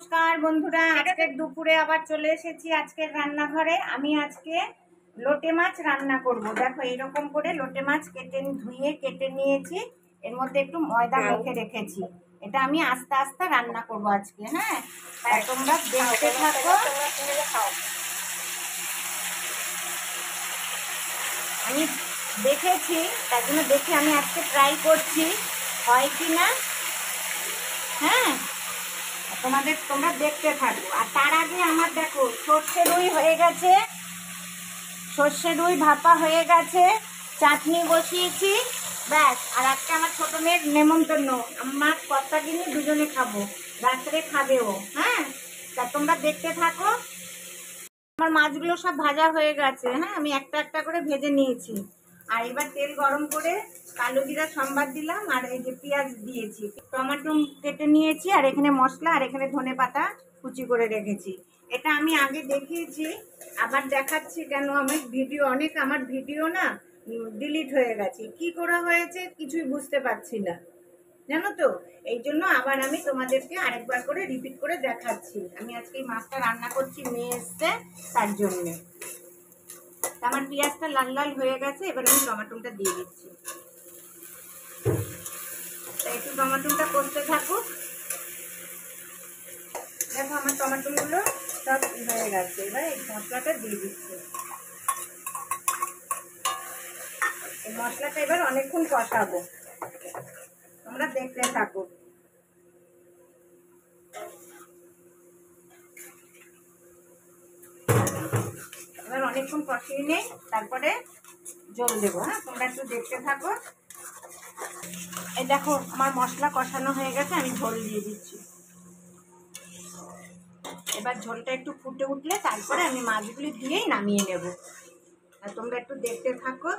নমস্কার বন্ধুরা, আজকের দুপুরে আবার চলে এসেছি আজকের রান্নাঘরে। আমি আজকে লোটে মাছ রান্না করব। দেখো এরকম করে লোটে মাছ ধুয়ে কেটে নিয়েছি, এর মধ্যে একটু ময়দা মেখে রেখেছি। এটা আমি আস্তে আস্তে রান্না করব আজকে। হ্যাঁ, তোমরা দেখতে থাকো। আমি দেখেছি, তার জন্য দেখে আমি আজকে ট্রাই করছি হয় কি না। হ্যাঁ, তোমরা দেখতে থাকো। আর তার আগে আমার দেখো সর্ষে রুই হয়ে গেছে, সর্ষে রুই ভাপা হয়ে গেছে, চাটনি বসিয়েছি, ব্যাস। আর আজকে আমার ছোট মেয়ের নেমন্তন্ন, আমার কর্তা কিনে দুজনে খাবো, রাত্রে খাবেও। হ্যাঁ, তা তোমরা দেখতে থাকো। আমার মাছগুলো সব ভাজা হয়ে গেছে। হ্যাঁ, আমি একটা একটা করে ভেজে নিয়েছি। আর এবার তেল গরম করে কালো জিরা সম্বাদ দিলাম, আর এই যে পেঁয়াজ দিয়েছি, টমেটো কেটে নিয়েছি, আর এখানে মশলা, আর এখানে ধনে পাতা কুচি করে রেখেছি। এটা আমি আগে দেখিয়েছি, আবার দেখাচ্ছি কেন। আমার ভিডিও না ডিলিট হয়ে গেছে, কি করা হয়েছে কিছুই বুঝতে পারছি না, জানো তো। এই জন্য আবার আমি তোমাদেরকে আরেকবার করে রিপিট করে দেখাচ্ছি। আমি আজকে এই মাছটা রান্না করছি, মেয়ে এসছে তার জন্যে। আমার পেঁয়াজটা লাল লাল হয়ে গেছে, এবার আমি টমেটোটা দিয়ে দিচ্ছি। একটু টমেটোটা করতে থাকুক। দেখো আমার টমেটোগুলো সব হয়ে গেছে, এবার এই মশলাটা দিয়ে দিচ্ছি। এই মশলাটা এবার অনেকক্ষণ কষাবো, তোমরা দেখতে থাকো। এবার অনেকক্ষণ কষিয়ে নেই, তারপরে জল দেবো। হ্যাঁ, তোমরা একটু দেখতে থাকো। এই দেখো আমার মশলা কষানো হয়ে গেছে, আমি ঝোল দিয়ে দিচ্ছি। এবার ঝোলটা একটু ফুটে উঠলে তারপরে আমি মাছগুলি দিয়েই নামিয়ে নেব। আর তোমরা একটু দেখতে থাকো।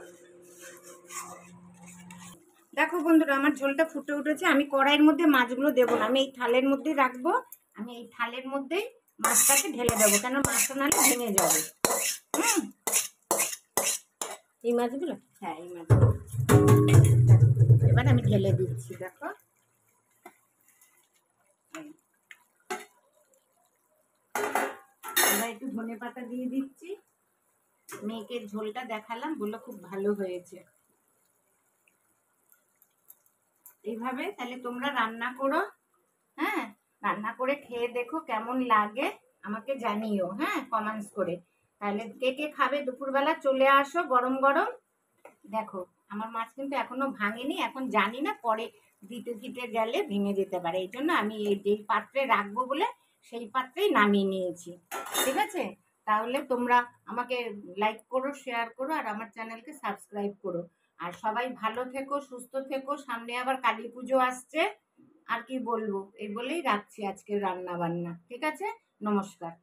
দেখো বন্ধুরা, আমার ঝোলটা ফুটে উঠেছে। আমি কড়াইয়ের মধ্যে মাছগুলো দেবো না, আমি এই থালের মধ্যেই রাখবো। আমি এই থালের মধ্যেই মাছটাকে ঢেলে দেবো, কেন মাছটা নাহলে ভেঙে যাবে। এই মাছগুলো, হ্যাঁ এই মাছগুলো এবার আমি ঢেলে দিচ্ছি। দেখো এবার একটু ধনে পাতা দিয়ে দিচ্ছি। মেয়েকে ঝোলটা দেখালাম, বললো খুব ভালো হয়েছে। এইভাবে তাহলে তোমরা রান্না করো। হ্যাঁ, রান্না করে খেয়ে দেখো কেমন লাগে, আমাকে জানিও। হ্যাঁ, কমেন্টস করে। তাহলে কে কে খাবে দুপুরবেলা চলে আসো গরম গরম। দেখো আমার মাছ কিন্তু এখনো ভাঙেনি, এখন জানি না পরে দিতে দিতে গেলে ভেঙে যেতে পারে। এই জন্য আমি এই যেই পাত্রে রাখবো বলে সেই পাত্রেই নামিয়ে নিয়েছি। ঠিক আছে, তাহলে তোমরা আমাকে লাইক করো, শেয়ার করো, আর আমার চ্যানেলকে সাবস্ক্রাইব করো। আর সবাই ভালো থেকো, সুস্থ থেকো। সামনে আবার কালী পুজো আসছে। আর কি বলবো, এই বলেই রাখছি আজকের রান্না বান্না। ঠিক আছে, নমস্কার।